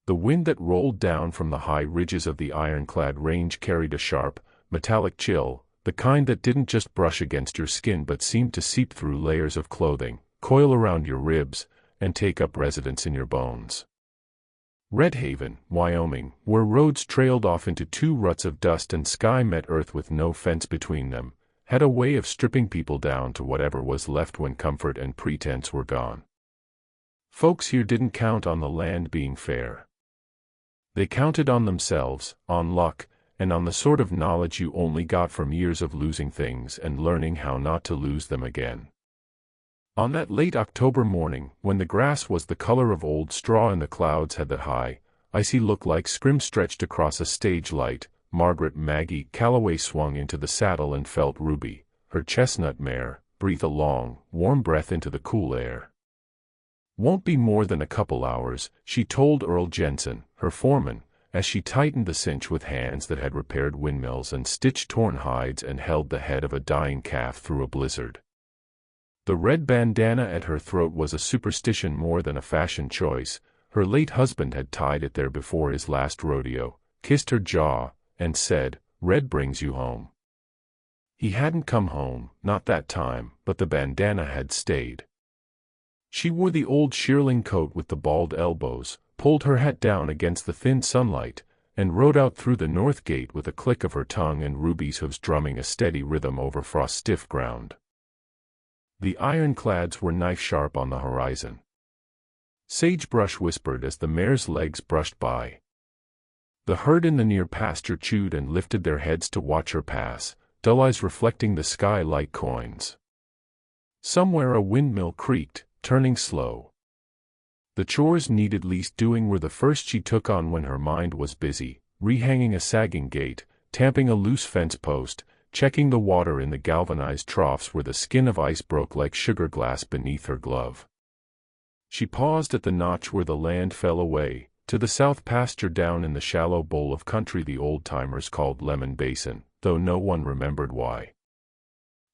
The wind that rolled down from the high ridges of the ironclad range carried a sharp, metallic chill, the kind that didn't just brush against your skin but seemed to seep through layers of clothing, coil around your ribs, and take up residence in your bones. Redhaven, Wyoming, where roads trailed off into two ruts of dust and sky met earth with no fence between them, had a way of stripping people down to whatever was left when comfort and pretense were gone. Folks here didn't count on the land being fair. They counted on themselves, on luck, and on the sort of knowledge you only got from years of losing things and learning how not to lose them again. On that late October morning, when the grass was the color of old straw and the clouds had that high, icy look like scrim stretched across a stage light, Maggie Calloway swung into the saddle and felt Ruby, her chestnut mare, breathe a long, warm breath into the cool air. "Won't be more than a couple hours," she told Earl Jensen, her foreman, as she tightened the cinch with hands that had repaired windmills and stitched torn hides and held the head of a dying calf through a blizzard. The red bandana at her throat was a superstition more than a fashion choice. Her late husband had tied it there before his last rodeo, kissed her jaw, and said, "Red brings you home." He hadn't come home, not that time, but the bandana had stayed. She wore the old shearling coat with the bald elbows, pulled her hat down against the thin sunlight, and rode out through the north gate with a click of her tongue and Ruby's hooves drumming a steady rhythm over frost-stiff ground. The ironclads were knife-sharp on the horizon. Sagebrush whispered as the mare's legs brushed by. The herd in the near pasture chewed and lifted their heads to watch her pass, dull eyes reflecting the sky like coins. Somewhere a windmill creaked, turning slow. The chores needed least doing were the first she took on when her mind was busy, rehanging a sagging gate, tamping a loose fence post, checking the water in the galvanized troughs where the skin of ice broke like sugar glass beneath her glove. She paused at the notch where the land fell away, to the south pasture down in the shallow bowl of country the old-timers called Lemon Basin, though no one remembered why.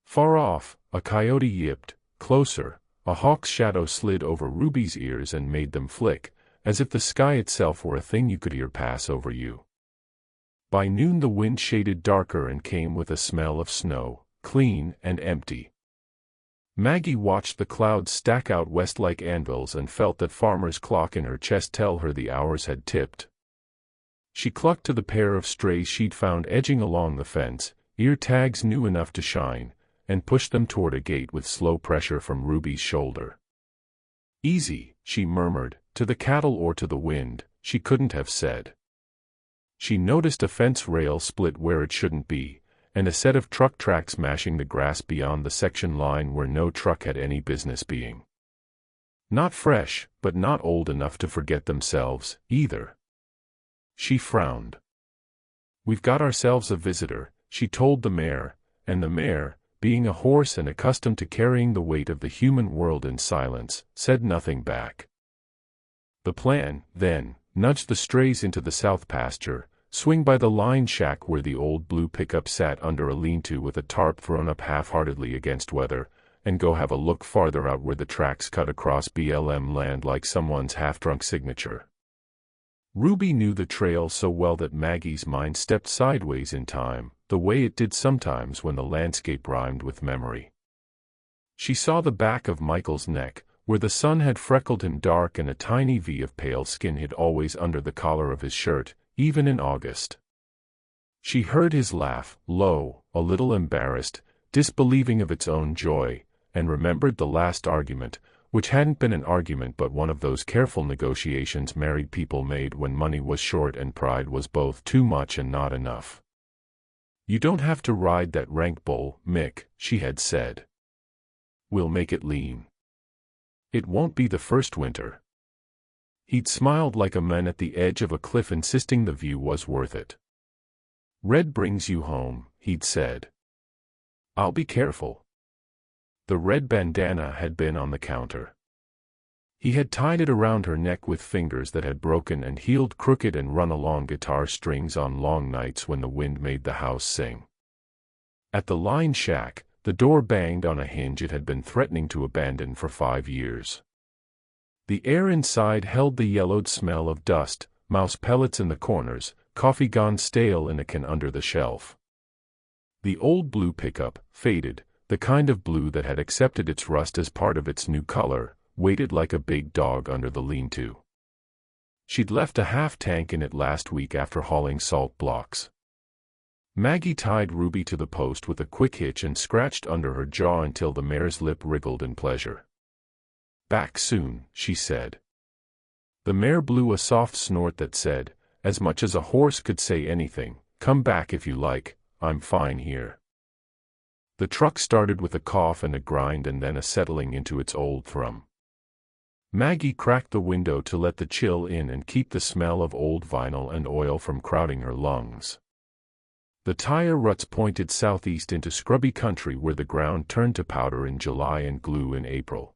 Far off, a coyote yipped, closer. A hawk's shadow slid over Ruby's ears and made them flick, as if the sky itself were a thing you could hear pass over you. By noon the wind shaded darker and came with a smell of snow, clean and empty. Maggie watched the clouds stack out west like anvils and felt that farmer's clock in her chest tell her the hours had tipped. She clucked to the pair of strays she'd found edging along the fence, ear tags new enough to shine, and pushed them toward a gate with slow pressure from Ruby's shoulder. "Easy," she murmured, to the cattle or to the wind, she couldn't have said. She noticed a fence rail split where it shouldn't be, and a set of truck tracks mashing the grass beyond the section line where no truck had any business being. Not fresh, but not old enough to forget themselves, either. She frowned. "We've got ourselves a visitor," she told the mare, and the mare, being a horse and accustomed to carrying the weight of the human world in silence, said nothing back. The plan, then, nudged the strays into the south pasture, swing by the line shack where the old blue pickup sat under a lean-to with a tarp thrown up half-heartedly against weather, and go have a look farther out where the tracks cut across BLM land like someone's half-drunk signature. Ruby knew the trail so well that Maggie's mind stepped sideways in time, the way it did sometimes when the landscape rhymed with memory. She saw the back of Michael's neck, where the sun had freckled him dark and a tiny V of pale skin hid always under the collar of his shirt, even in August. She heard his laugh, low, a little embarrassed, disbelieving of its own joy, and remembered the last argument, which hadn't been an argument but one of those careful negotiations married people made when money was short and pride was both too much and not enough. "You don't have to ride that rank bull, Mick," she had said. "We'll make it lean. It won't be the first winter." He'd smiled like a man at the edge of a cliff insisting the view was worth it. "Red brings you home," he'd said. "I'll be careful." The red bandana had been on the counter. He had tied it around her neck with fingers that had broken and healed crooked and run along guitar strings on long nights when the wind made the house sing. At the line shack, the door banged on a hinge it had been threatening to abandon for 5 years. The air inside held the yellowed smell of dust, mouse pellets in the corners, coffee gone stale in a can under the shelf. The old blue pickup, faded, the kind of blue that had accepted its rust as part of its new color, waited like a big dog under the lean-to. She'd left a half-tank in it last week after hauling salt blocks. Maggie tied Ruby to the post with a quick hitch and scratched under her jaw until the mare's lip wriggled in pleasure. "Back soon," she said. The mare blew a soft snort that said, as much as a horse could say anything, "Come back if you like, I'm fine here." The truck started with a cough and a grind and then a settling into its old thrum. Maggie cracked the window to let the chill in and keep the smell of old vinyl and oil from crowding her lungs. The tire ruts pointed southeast into scrubby country where the ground turned to powder in July and glue in April.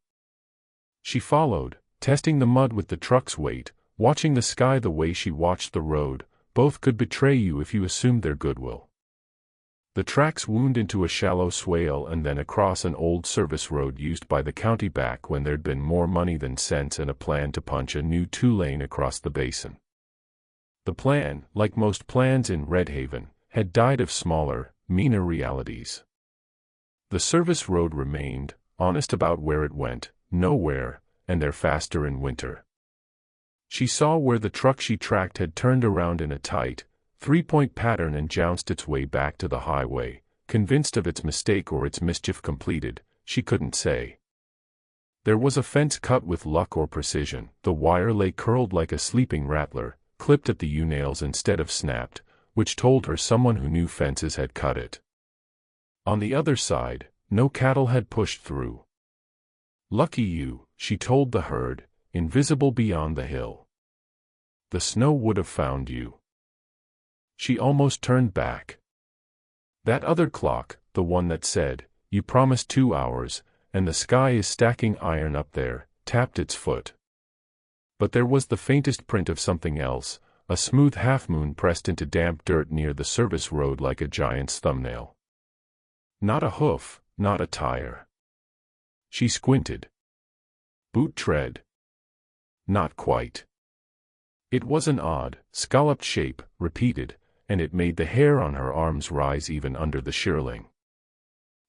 She followed, testing the mud with the truck's weight, watching the sky the way she watched the road. Both could betray you if you assumed their goodwill. The tracks wound into a shallow swale and then across an old service road used by the county back when there'd been more money than sense and a plan to punch a new 2-lane across the basin. The plan, like most plans in Redhaven, had died of smaller, meaner realities. The service road remained, honest about where it went, nowhere, and they're faster in winter. She saw where the truck she tracked had turned around in a tight, 3-point pattern and jounced its way back to the highway, convinced of its mistake or its mischief completed, she couldn't say. There was a fence cut with luck or precision, the wire lay curled like a sleeping rattler, clipped at the U-nails instead of snapped, which told her someone who knew fences had cut it. On the other side, no cattle had pushed through. "Lucky you," she told the herd, invisible beyond the hill. "The snow would have found you." She almost turned back. That other clock, the one that said, "You promised 2 hours, and the sky is stacking iron up there," tapped its foot. But there was the faintest print of something else, a smooth half-moon pressed into damp dirt near the service road like a giant's thumbnail. Not a hoof, not a tire. She squinted. Boot tread. Not quite. It was an odd, scalloped shape, repeated, and it made the hair on her arms rise even under the shearling.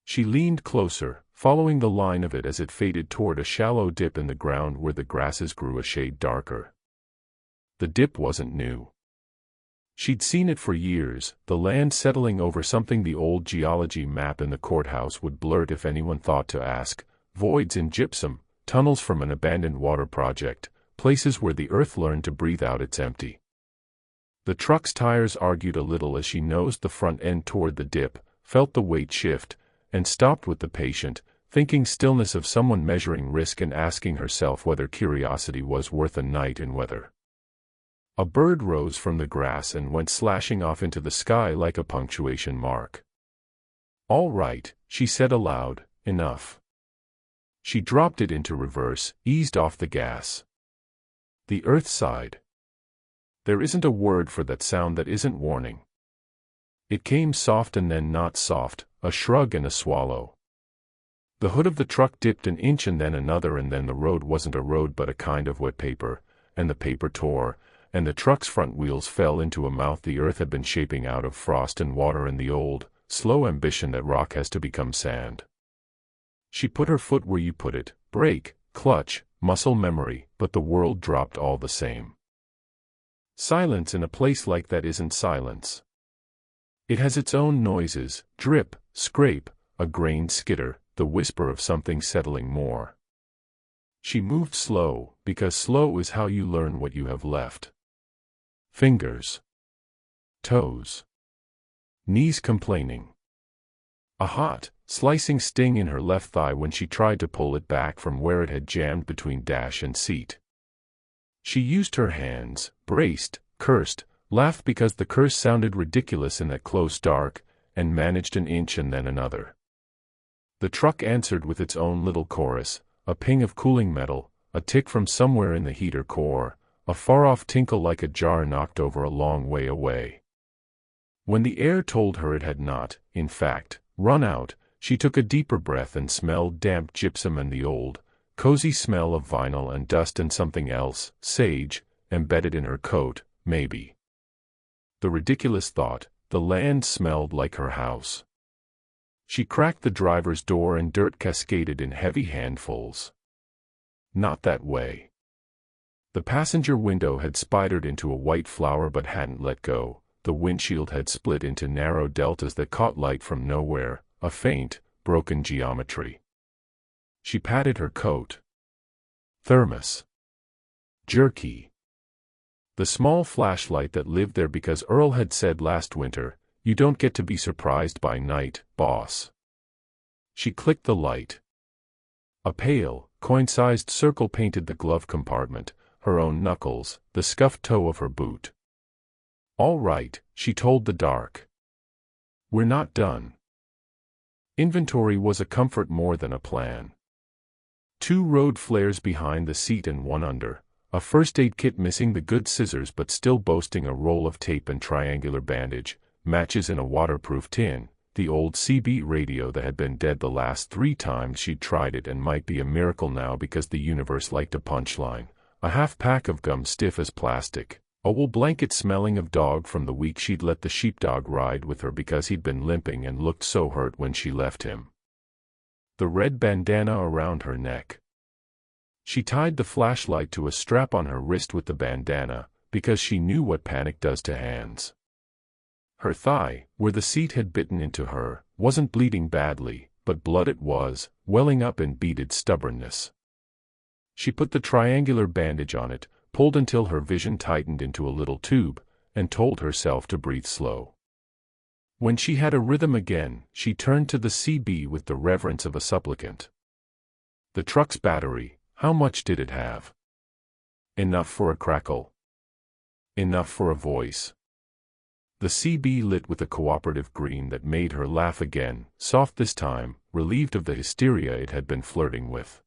She leaned closer, following the line of it as it faded toward a shallow dip in the ground where the grasses grew a shade darker. The dip wasn't new. She'd seen it for years, the land settling over something the old geology map in the courthouse would blurt if anyone thought to ask, voids in gypsum, tunnels from an abandoned water project, places where the earth learned to breathe out its empty. The truck's tires argued a little as she nosed the front end toward the dip, felt the weight shift, and stopped with the patient, thinking stillness of someone measuring risk and asking herself whether curiosity was worth a night in weather. A bird rose from the grass and went slashing off into the sky like a punctuation mark. "All right," she said aloud, "enough." She dropped it into reverse, eased off the gas. The earth sighed. There isn't a word for that sound that isn't warning. It came soft and then not soft, a shrug and a swallow. The hood of the truck dipped an inch and then another, and then the road wasn't a road but a kind of wet paper, and the paper tore, and the truck's front wheels fell into a mouth the earth had been shaping out of frost and water and the old, slow ambition that rock has to become sand. She put her foot where you put it, brake, clutch, muscle memory, but the world dropped all the same. Silence in a place like that isn't silence. It has its own noises, drip, scrape, a grain skitter, the whisper of something settling more. She moved slow, because slow is how you learn what you have left. Fingers. Toes. Knees complaining. A hot, slicing sting in her left thigh when she tried to pull it back from where it had jammed between dash and seat. She used her hands, braced, cursed, laughed because the curse sounded ridiculous in that close dark, and managed an inch and then another. The truck answered with its own little chorus, a ping of cooling metal, a tick from somewhere in the heater core, a far-off tinkle like a jar knocked over a long way away. When the air told her it had not, in fact, run out, she took a deeper breath and smelled damp gypsum and the old, cozy smell of vinyl and dust and something else, sage, embedded in her coat, maybe. The ridiculous thought, the land smelled like her house. She cracked the driver's door and dirt cascaded in heavy handfuls. Not that way. The passenger window had spidered into a white flower but hadn't let go. The windshield had split into narrow deltas that caught light from nowhere, a faint, broken geometry. She patted her coat. Thermos. Jerky. The small flashlight that lived there because Earl had said last winter, "You don't get to be surprised by night, boss." She clicked the light. A pale, coin-sized circle painted the glove compartment, her own knuckles, the scuffed toe of her boot. "All right," she told the dark. "We're not done." Inventory was a comfort more than a plan. 2 road flares behind the seat and 1 under, a first aid kit missing the good scissors but still boasting a roll of tape and triangular bandage, matches in a waterproof tin, the old CB radio that had been dead the last 3 times she'd tried it and might be a miracle now because the universe liked a punchline, a half-pack of gum stiff as plastic, a wool blanket smelling of dog from the week she'd let the sheepdog ride with her because he'd been limping and looked so hurt when she left him. The red bandana around her neck. She tied the flashlight to a strap on her wrist with the bandana, because she knew what panic does to hands. Her thigh, where the seat had bitten into her, wasn't bleeding badly, but blood it was, welling up in beaded stubbornness. She put the triangular bandage on it, pulled until her vision tightened into a little tube, and told herself to breathe slow. When she had a rhythm again, she turned to the CB with the reverence of a supplicant. The truck's battery, how much did it have? Enough for a crackle. Enough for a voice. The CB lit with a cooperative green that made her laugh again, soft this time, relieved of the hysteria it had been flirting with.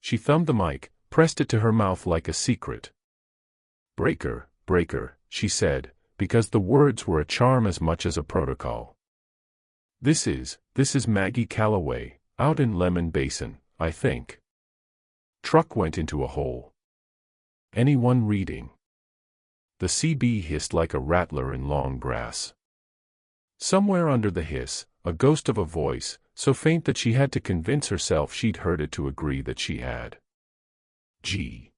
She thumbed the mic, pressed it to her mouth like a secret. "Breaker, breaker," she said, because the words were a charm as much as a protocol. This is Maggie Calloway, out in Lemon Basin, I think." Truck went into a hole. "Anyone reading?" The CB hissed like a rattler in long grass. Somewhere under the hiss, a ghost of a voice, so faint that she had to convince herself she'd heard it to agree that she had. "Gee."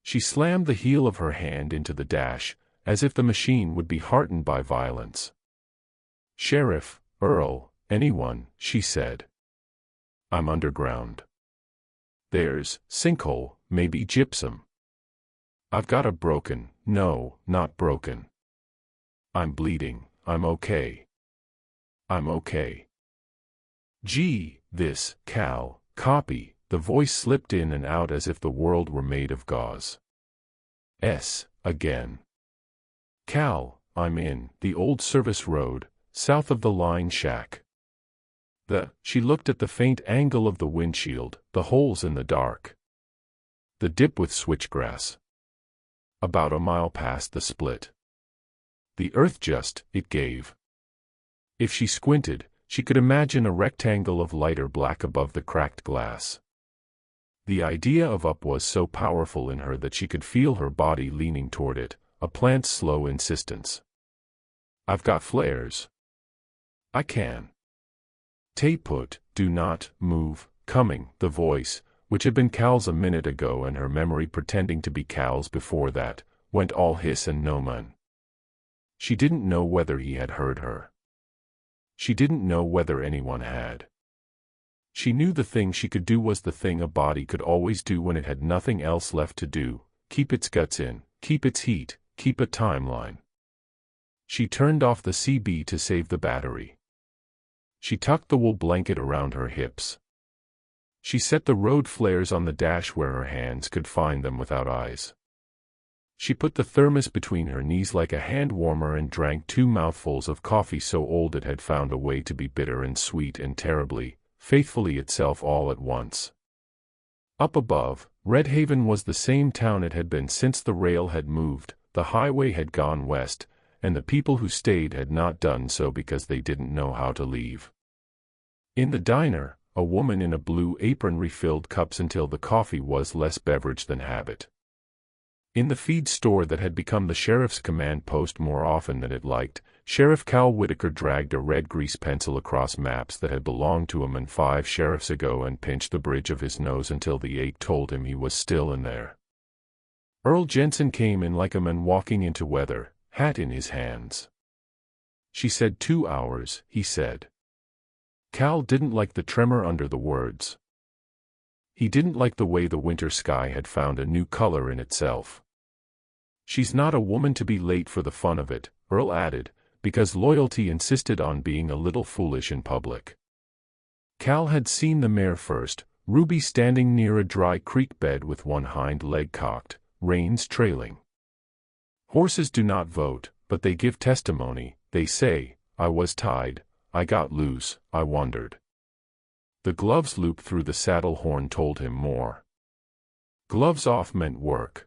She slammed the heel of her hand into the dash, as if the machine would be heartened by violence. "Sheriff, Earl, anyone," she said. "I'm underground. There's sinkhole, maybe gypsum. I've got a broken, no, not broken. I'm bleeding, I'm okay. I'm okay." "Gee, this, Cal, copy," the voice slipped in and out as if the world were made of gauze. Again. "Cal, I'm in the old service road, south of the line shack." She looked at the faint angle of the windshield, the holes in the dark. The dip with switchgrass. About a mile past the split. The earth it gave. If she squinted, she could imagine a rectangle of lighter black above the cracked glass. The idea of up was so powerful in her that she could feel her body leaning toward it, a plant's slow insistence. "I've got flares. I can. Stay put, do not move, coming," the voice, which had been Cal's a minute ago and her memory pretending to be Cal's before that, went all hiss and no man. She didn't know whether he had heard her. She didn't know whether anyone had. She knew the thing she could do was the thing a body could always do when it had nothing else left to do: keep its guts in, keep its heat, keep a timeline. She turned off the CB to save the battery. She tucked the wool blanket around her hips. She set the road flares on the dash where her hands could find them without eyes. She put the thermos between her knees like a hand warmer and drank 2 mouthfuls of coffee so old it had found a way to be bitter and sweet and terribly, faithfully itself all at once. Up above, Redhaven was the same town it had been since the rail had moved, the highway had gone west, and the people who stayed had not done so because they didn't know how to leave. In the diner, a woman in a blue apron refilled cups until the coffee was less beverage than habit. In the feed store that had become the sheriff's command post more often than it liked, Sheriff Cal Whitaker dragged a red grease pencil across maps that had belonged to him and 5 sheriffs ago and pinched the bridge of his nose until the ache told him he was still in there. Earl Jensen came in like a man walking into weather, hat in his hands. She said 2 hours, he said. Cal didn't like the tremor under the words. He didn't like the way the winter sky had found a new color in itself. She's not a woman to be late for the fun of it, Earl added, because loyalty insisted on being a little foolish in public. Cal had seen the mare first, Ruby standing near a dry creek bed with one hind leg cocked, reins trailing. Horses do not vote, but they give testimony, they say. I was tied, I got loose, I wandered. The gloves loop through the saddle horn told him more. Gloves off meant work.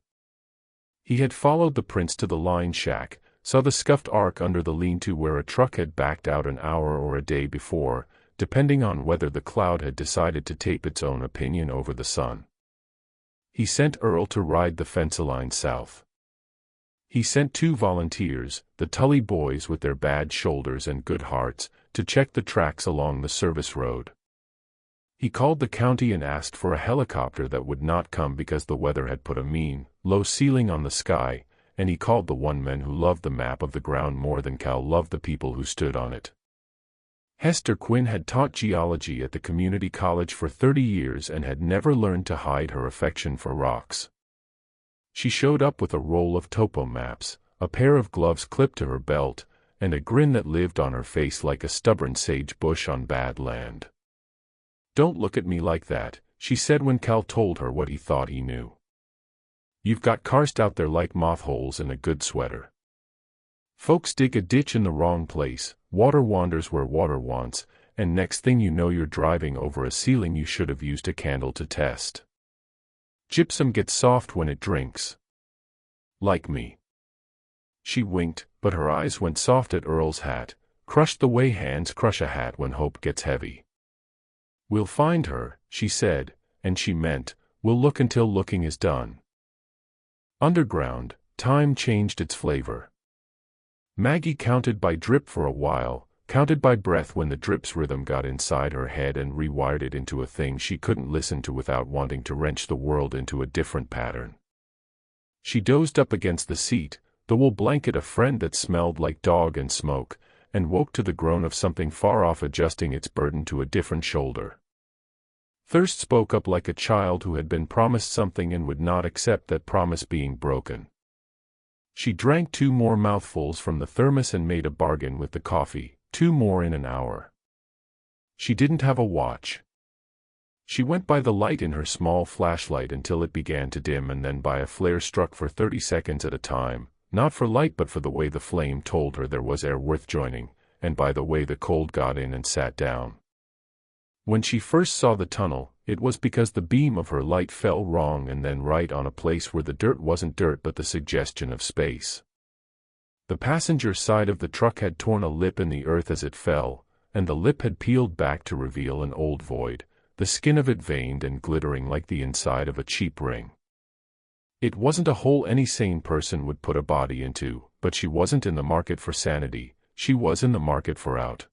He had followed the prince to the line shack, saw the scuffed arc under the lean-to where a truck had backed out an hour or a day before, depending on whether the cloud had decided to tape its own opinion over the sun. He sent Earl to ride the fence line south. He sent 2 volunteers, the Tully boys with their bad shoulders and good hearts, to check the tracks along the service road. He called the county and asked for a helicopter that would not come because the weather had put a mean, low ceiling on the sky, and he called the one man who loved the map of the ground more than Cal loved the people who stood on it. Hester Quinn had taught geology at the community college for 30 years and had never learned to hide her affection for rocks. She showed up with a roll of topo maps, a pair of gloves clipped to her belt, and a grin that lived on her face like a stubborn sage bush on bad land. "Don't look at me like that," she said when Cal told her what he thought he knew. "You've got karst out there like moth holes in a good sweater. Folks dig a ditch in the wrong place, water wanders where water wants, and next thing you know you're driving over a ceiling you should have used a candle to test. Gypsum gets soft when it drinks. Like me." She winked, but her eyes went soft at Earl's hat, crushed the way hands crush a hat when hope gets heavy. "We'll find her," she said, and she meant, we'll look until looking is done. Underground, time changed its flavor. Maggie counted by drip for a while, counted by breath when the drip's rhythm got inside her head and rewired it into a thing she couldn't listen to without wanting to wrench the world into a different pattern. She dozed up against the seat, the wool blanket a friend that smelled like dog and smoke, and woke to the groan of something far off adjusting its burden to a different shoulder. Thirst spoke up like a child who had been promised something and would not accept that promise being broken. She drank 2 more mouthfuls from the thermos and made a bargain with the coffee, 2 more in an hour. She didn't have a watch. She went by the light in her small flashlight until it began to dim and then by a flare struck for 30 seconds at a time, not for light but for the way the flame told her there was air worth joining, and by the way the cold got in and sat down. When she first saw the tunnel, it was because the beam of her light fell wrong and then right on a place where the dirt wasn't dirt but the suggestion of space. The passenger side of the truck had torn a lip in the earth as it fell, and the lip had peeled back to reveal an old void, the skin of it veined and glittering like the inside of a cheap ring. It wasn't a hole any sane person would put a body into, but she wasn't in the market for sanity, she was in the market for out.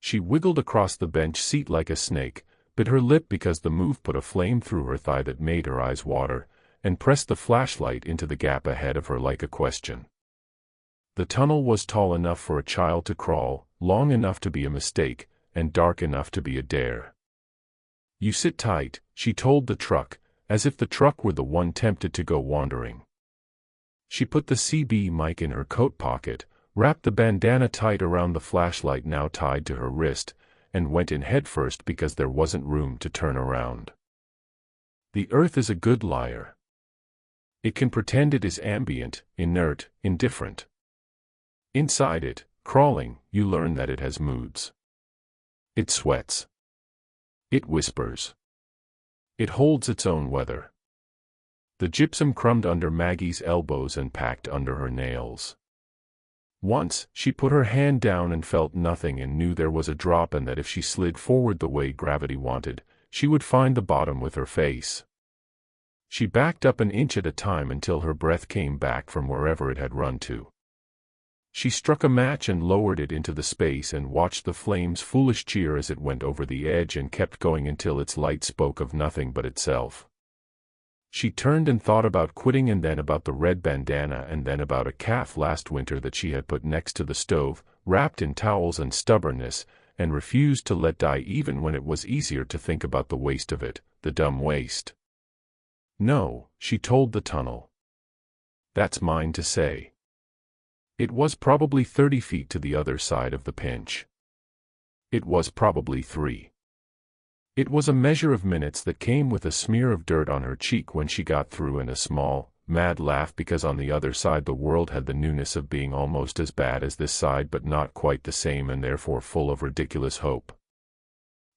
She wiggled across the bench seat like a snake, bit her lip because the move put a flame through her thigh that made her eyes water, and pressed the flashlight into the gap ahead of her like a question. The tunnel was tall enough for a child to crawl, long enough to be a mistake, and dark enough to be a dare. "You sit tight," she told the truck, as if the truck were the one tempted to go wandering. She put the CB mic in her coat pocket, wrapped the bandana tight around the flashlight now tied to her wrist, and went in headfirst because there wasn't room to turn around. The earth is a good liar. It can pretend it is ambient, inert, indifferent. Inside it, crawling, you learn that it has moods. It sweats. It whispers. It holds its own weather. The gypsum crumbed under Maggie's elbows and packed under her nails. Once, she put her hand down and felt nothing and knew there was a drop and that if she slid forward the way gravity wanted, she would find the bottom with her face. She backed up an inch at a time until her breath came back from wherever it had run to. She struck a match and lowered it into the space and watched the flames foolish cheer as it went over the edge and kept going until its light spoke of nothing but itself. She turned and thought about quitting, and then about the red bandana, and then about a calf last winter that she had put next to the stove, wrapped in towels and stubbornness, and refused to let die even when it was easier to think about the waste of it, the dumb waste. No, she told the tunnel. That's mine to say. It was probably 30 feet to the other side of the pinch. It was probably 3. It was a measure of minutes that came with a smear of dirt on her cheek when she got through, and a small, mad laugh, because on the other side the world had the newness of being almost as bad as this side but not quite the same, and therefore full of ridiculous hope.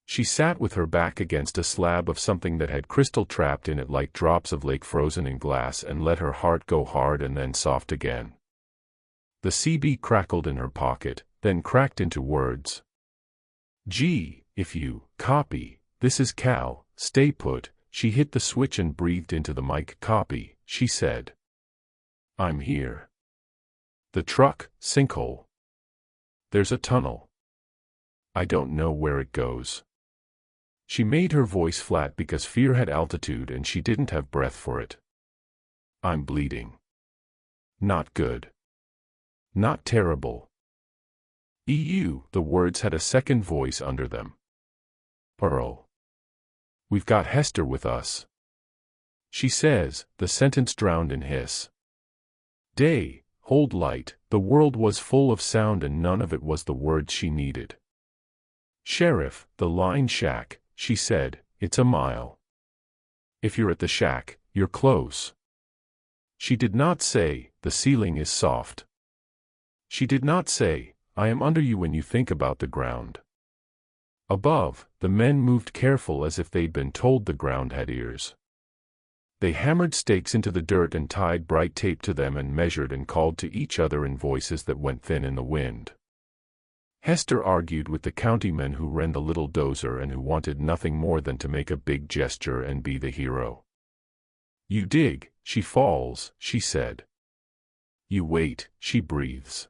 She sat with her back against a slab of something that had crystal trapped in it like drops of lake frozen in glass, and let her heart go hard and then soft again. The CB crackled in her pocket, then cracked into words. "Gee, if you copy, this is Cal, stay put." She hit the switch and breathed into the mic. "Copy," she said. "I'm here." "The truck, sinkhole. There's a tunnel. I don't know where it goes." She made her voice flat because fear had altitude and she didn't have breath for it. "I'm bleeding. Not good. Not terrible. EU." The words had a second voice under them. "Pearl. We've got Hester with us. She says," the sentence drowned in hiss. "Day, hold light." The world was full of sound and none of it was the words she needed. "Sheriff, the line shack," she said, "it's a mile. If you're at the shack, you're close." She did not say, "The ceiling is soft." She did not say, "I am under you when you think about the ground." Above, the men moved careful as if they'd been told the ground had ears. They hammered stakes into the dirt and tied bright tape to them and measured and called to each other in voices that went thin in the wind. Hester argued with the countyman who ran the little dozer and who wanted nothing more than to make a big gesture and be the hero. "You dig, she falls," she said. "You wait, she breathes."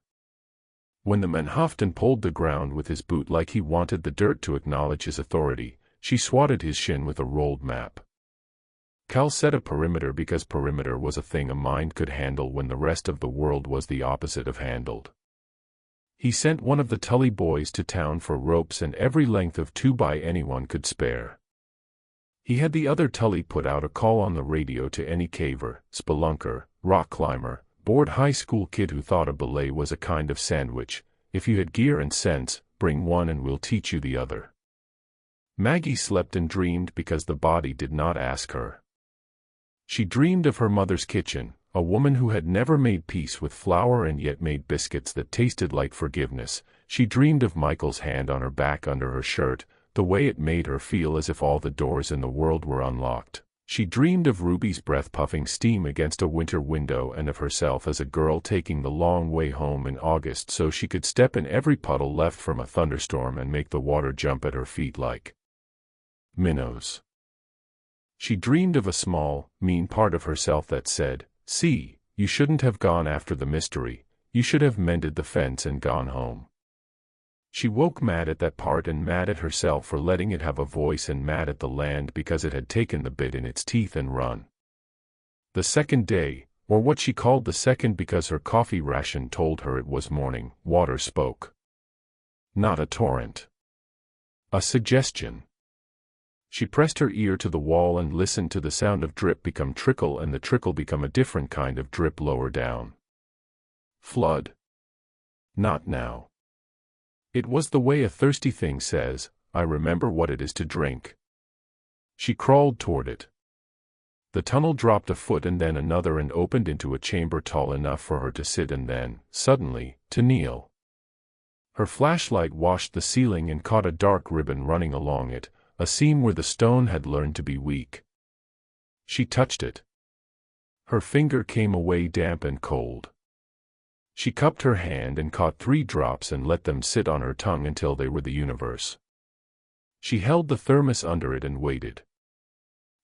When the man huffed and pulled the ground with his boot like he wanted the dirt to acknowledge his authority, she swatted his shin with a rolled map. Cal set a perimeter because perimeter was a thing a mind could handle when the rest of the world was the opposite of handled. He sent one of the Tully boys to town for ropes and every length of 2x anyone could spare. He had the other Tully put out a call on the radio to any caver, spelunker, rock climber, bored high school kid who thought a belay was a kind of sandwich. "If you had gear and sense, bring one and we'll teach you the other." Maggie slept and dreamed because the body did not ask her. She dreamed of her mother's kitchen, a woman who had never made peace with flour and yet made biscuits that tasted like forgiveness. She dreamed of Michael's hand on her back under her shirt, the way it made her feel as if all the doors in the world were unlocked. She dreamed of Ruby's breath puffing steam against a winter window and of herself as a girl taking the long way home in August so she could step in every puddle left from a thunderstorm and make the water jump at her feet like minnows. She dreamed of a small, mean part of herself that said, "See, you shouldn't have gone after the mystery, you should have mended the fence and gone home." She woke mad at that part and mad at herself for letting it have a voice and mad at the land because it had taken the bit in its teeth and run. The second day, or what she called the second because her coffee ration told her it was morning, water spoke. Not a torrent. A suggestion. She pressed her ear to the wall and listened to the sound of drip become trickle and the trickle become a different kind of drip lower down. Flood. Not now. It was the way a thirsty thing says, "I remember what it is to drink." She crawled toward it. The tunnel dropped a foot and then another and opened into a chamber tall enough for her to sit and then, suddenly, to kneel. Her flashlight washed the ceiling and caught a dark ribbon running along it, a seam where the stone had learned to be weak. She touched it. Her finger came away damp and cold. She cupped her hand and caught 3 drops and let them sit on her tongue until they were the universe. She held the thermos under it and waited.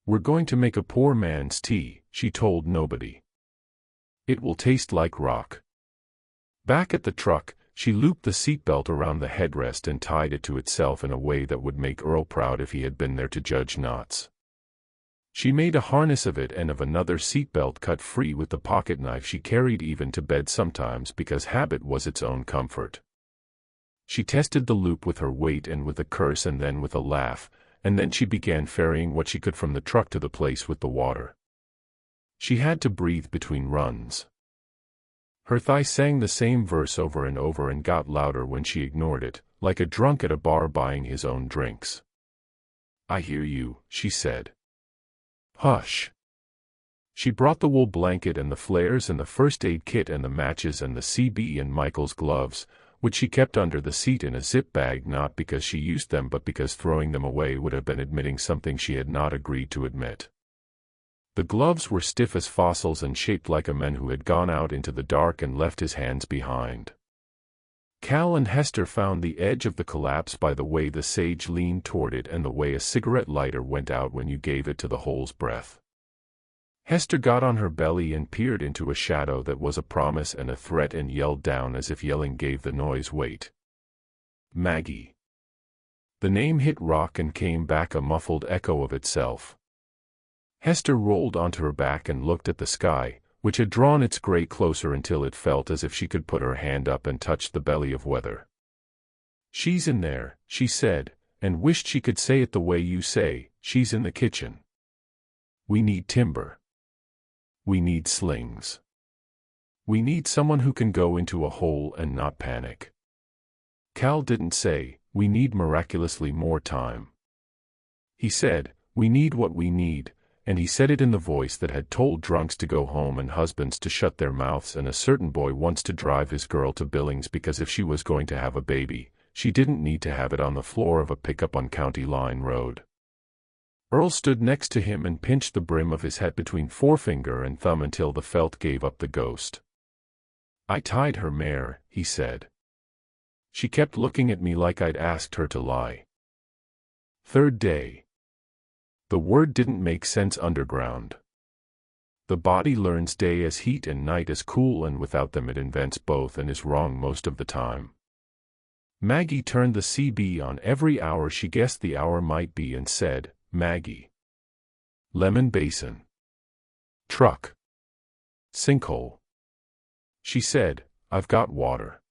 "We're going to make a poor man's tea," she told nobody. "It will taste like rock." Back at the truck, she looped the seatbelt around the headrest and tied it to itself in a way that would make Earl proud if he had been there to judge knots. She made a harness of it and of another seatbelt cut free with the pocket knife she carried even to bed sometimes because habit was its own comfort. She tested the loop with her weight and with a curse and then with a laugh, and then she began ferrying what she could from the truck to the place with the water. She had to breathe between runs. Her thigh sang the same verse over and over and got louder when she ignored it, like a drunk at a bar buying his own drinks. "I hear you," she said. "Hush." She brought the wool blanket and the flares and the first aid kit and the matches and the CB and Michael's gloves, which she kept under the seat in a zip bag not because she used them but because throwing them away would have been admitting something she had not agreed to admit. The gloves were stiff as fossils and shaped like a man who had gone out into the dark and left his hands behind. Cal and Hester found the edge of the collapse by the way the sage leaned toward it and the way a cigarette lighter went out when you gave it to the hole's breath. Hester got on her belly and peered into a shadow that was a promise and a threat and yelled down as if yelling gave the noise weight. "Maggie." The name hit rock and came back a muffled echo of itself. Hester rolled onto her back and looked at the sky, which had drawn its gray closer until it felt as if she could put her hand up and touch the belly of weather. "She's in there," she said, and wished she could say it the way you say, "She's in the kitchen." "We need timber. We need slings. We need someone who can go into a hole and not panic." Cal didn't say, "We need miraculously more time." He said, "We need what we need," and he said it in the voice that had told drunks to go home and husbands to shut their mouths and a certain boy wants to drive his girl to Billings because if she was going to have a baby, she didn't need to have it on the floor of a pickup on County Line Road. Earl stood next to him and pinched the brim of his hat between forefinger and thumb until the felt gave up the ghost. "I tied her mare," he said. "She kept looking at me like I'd asked her to lie." Third day. The word didn't make sense underground. The body learns day as heat and night as cool and without them it invents both and is wrong most of the time. Maggie turned the CB on every hour she guessed the hour might be and said, "Maggie." Lemon basin. Truck. Sinkhole. She said, "I've got water."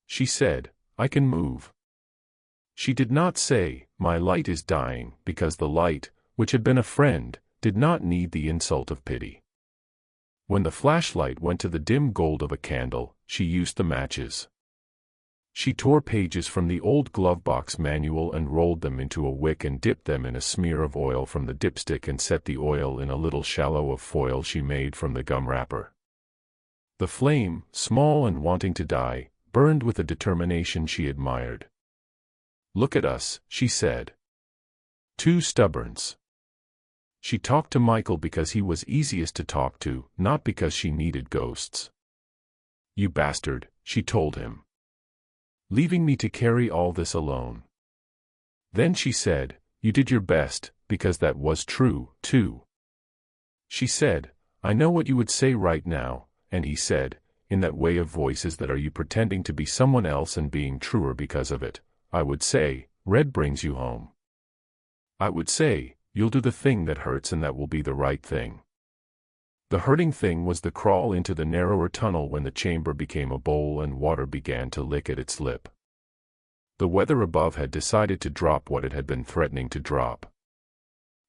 She said, "I can move." She did not say, "My light is dying," because the light, which had been a friend, did not need the insult of pity. When the flashlight went to the dim gold of a candle, she used the matches. She tore pages from the old glovebox manual and rolled them into a wick and dipped them in a smear of oil from the dipstick and set the oil in a little shallow of foil she made from the gum wrapper. The flame, small and wanting to die, burned with a determination she admired. "Look at us," she said. "Two stubborns." She talked to Michael because he was easiest to talk to, not because she needed ghosts. "You bastard," she told him. "Leaving me to carry all this alone." Then she said, "You did your best," because that was true, too. She said, "I know what you would say right now," and he said, in that way of voices that are you pretending to be someone else and being truer because of it, I would say, "Red brings you home." I would say, "You'll do the thing that hurts and that will be the right thing." The hurting thing was the crawl into the narrower tunnel when the chamber became a bowl and water began to lick at its lip. The weather above had decided to drop what it had been threatening to drop.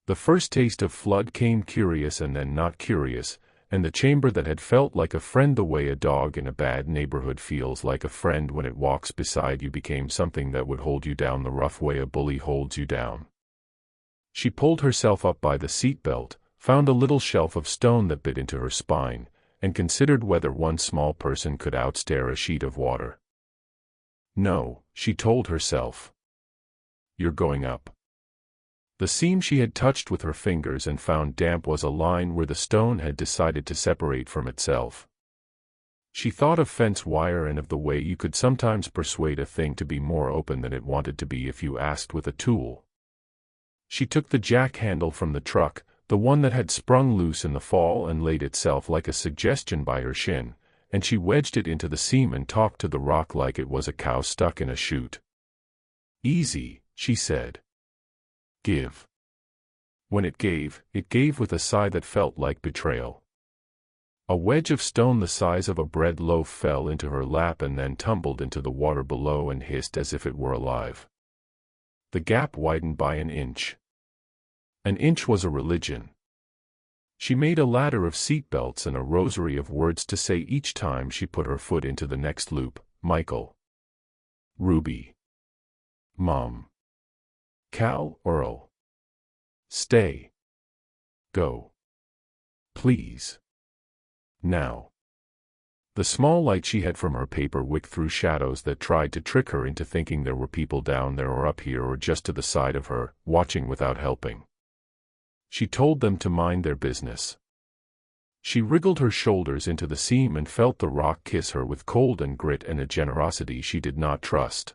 The first taste of flood came curious and then not curious, and the chamber that had felt like a friend the way a dog in a bad neighborhood feels like a friend when it walks beside you became something that would hold you down the rough way a bully holds you down. She pulled herself up by the seatbelt, found a little shelf of stone that bit into her spine, and considered whether one small person could outstare a sheet of water. "No," she told herself. "You're going up." The seam she had touched with her fingers and found damp was a line where the stone had decided to separate from itself. She thought of fence wire and of the way you could sometimes persuade a thing to be more open than it wanted to be if you asked with a tool. She took the jack handle from the truck, the one that had sprung loose in the fall and laid itself like a suggestion by her shin, and she wedged it into the seam and talked to the rock like it was a cow stuck in a chute. "Easy," she said. "Give." When it gave with a sigh that felt like betrayal. A wedge of stone the size of a bread loaf fell into her lap and then tumbled into the water below and hissed as if it were alive. The gap widened by an inch. An inch was a religion. She made a ladder of seatbelts and a rosary of words to say each time she put her foot into the next loop. Michael. Ruby. Mom. Cal, Earl. Stay. Go. Please. Now. The small light she had from her paper wick threw shadows that tried to trick her into thinking there were people down there or up here or just to the side of her, watching without helping. She told them to mind their business. She wriggled her shoulders into the seam and felt the rock kiss her with cold and grit and a generosity she did not trust.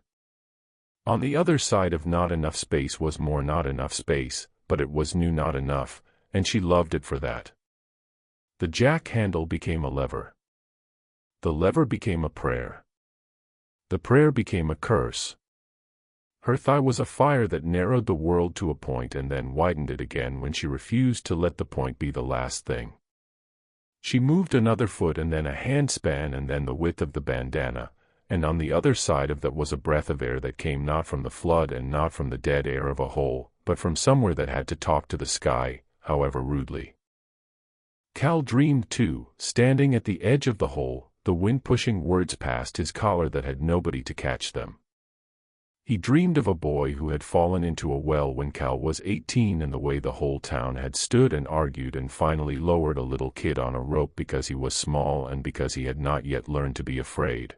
On the other side of not enough space was more not enough space, but it was new not enough, and she loved it for that. The jack handle became a lever. The lever became a prayer. The prayer became a curse. Her thigh was a fire that narrowed the world to a point and then widened it again when she refused to let the point be the last thing. She moved another foot and then a handspan and then the width of the bandana, and on the other side of that was a breath of air that came not from the flood and not from the dead air of a hole, but from somewhere that had to talk to the sky, however rudely. Cal dreamed too, standing at the edge of the hole, the wind pushing words past his collar that had nobody to catch them. He dreamed of a boy who had fallen into a well when Cal was 18 and the way the whole town had stood and argued and finally lowered a little kid on a rope because he was small and because he had not yet learned to be afraid.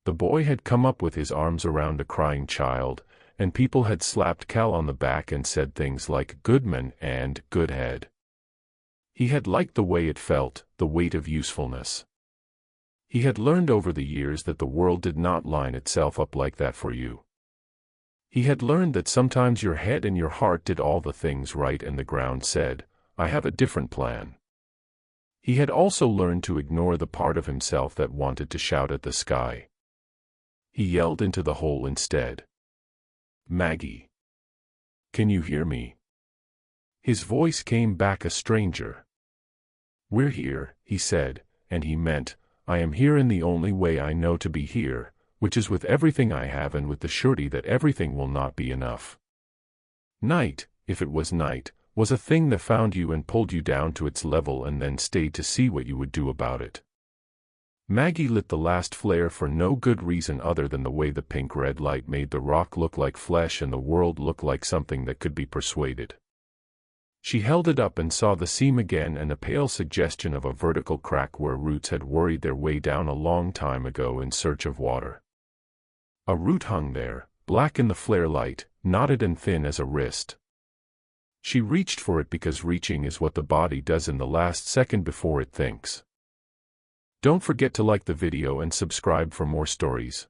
The boy had come up with his arms around a crying child, and people had slapped Cal on the back and said things like "Goodman" and "Good head." He had liked the way it felt, the weight of usefulness. He had learned over the years that the world did not line itself up like that for you. He had learned that sometimes your head and your heart did all the things right and the ground said, "I have a different plan." He had also learned to ignore the part of himself that wanted to shout at the sky. He yelled into the hole instead. "Maggie. Can you hear me?" His voice came back a stranger. "We're here," he said, and he meant, "I am here in the only way I know to be here, which is with everything I have and with the surety that everything will not be enough." Night, if it was night, was a thing that found you and pulled you down to its level and then stayed to see what you would do about it. Maggie lit the last flare for no good reason other than the way the pink-red light made the rock look like flesh and the world look like something that could be persuaded. She held it up and saw the seam again and a pale suggestion of a vertical crack where roots had worried their way down a long time ago in search of water. A root hung there, black in the flare light, knotted and thin as a wrist. She reached for it because reaching is what the body does in the last second before it thinks. Don't forget to like the video and subscribe for more stories.